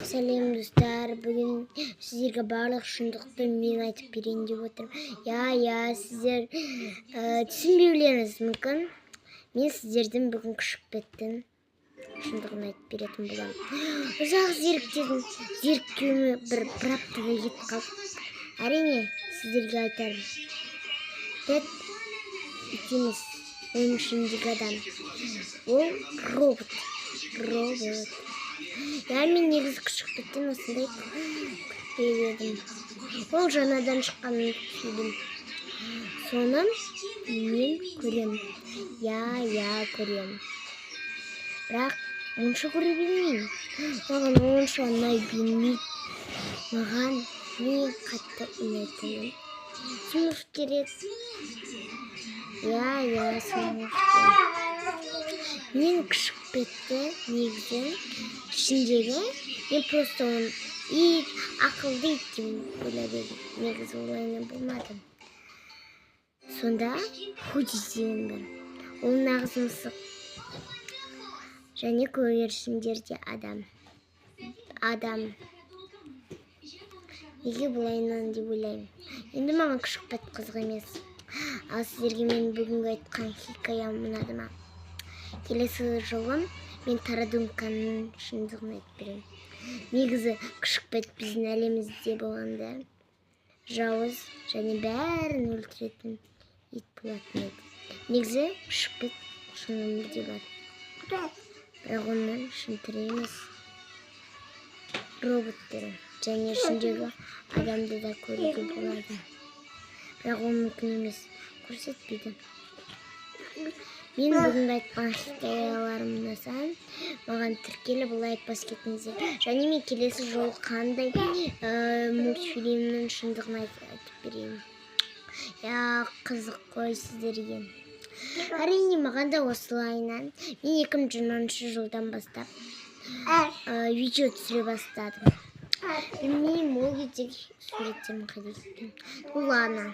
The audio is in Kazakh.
Сәлем достар, бүгін сіздерге барлық шындықты мен айтып берейін деп отырмын. Сіздер түсінбеулеріңіз мүмкін. Мен сіздердің бүгін күшікпеттің шындығын айтып беретін боламын. Ұзақ зерттеуіме бір аптадай кетіп қалды. Әрине, сіздерге айтарым. Пэт ит емес, оның ішіндегі адам. Ол робот. Мен негізі күшікпеттен осындай күтпеп едім. Ол жаңадан шыққан фильм. Соны мен көремін. Көремін. Бірақ онша көре бермеймін. Маған онша ұнай бермейді. Маған не қатты ұнайтыным Смурфтер еді. Смурфтер. Мен күшікпетті негізі ішіндегі, мен просто оны ақылды ит деп ойлап едім. Негізі олай болмады. Сонда Худи деген бар. Ол нағыз мысық. Және көрерсіңдерде адам. Неге бұлайынан деп ойлаймын. Енді маған күшікпет қызық емес. Ал сіздерге мен бүгінгі айтқан хикаям ұнады ма? Келесі жылы мен Тарадумканың шындығын айтып беремін. Негізі күшікпет біздің әлемімізде болғанда жауыз және бәрін өлтіретін ит болатын еді. Негізі күшікпет шын өмірде бар. Бірақ оның шын тірі емес. Роботтары және ішіндегі адамды да көруге болады. Бірақ ол мүмкін емес, көрсетпейді. Мен бүгінгі айтқан хикаяларым ұнаса, маған тіркеліп лайк басып кетіңіздер. Және мен келесі жолы қандай мультфильмнің шындығын айтып берейін. Қызық қой сіздерге. Әрине, маған да осылайынан мен 2020 жылдан бастап видео түсіре бастадым. Білмеймін, ол кездегі суреттерім қайда кеткен. Ладно.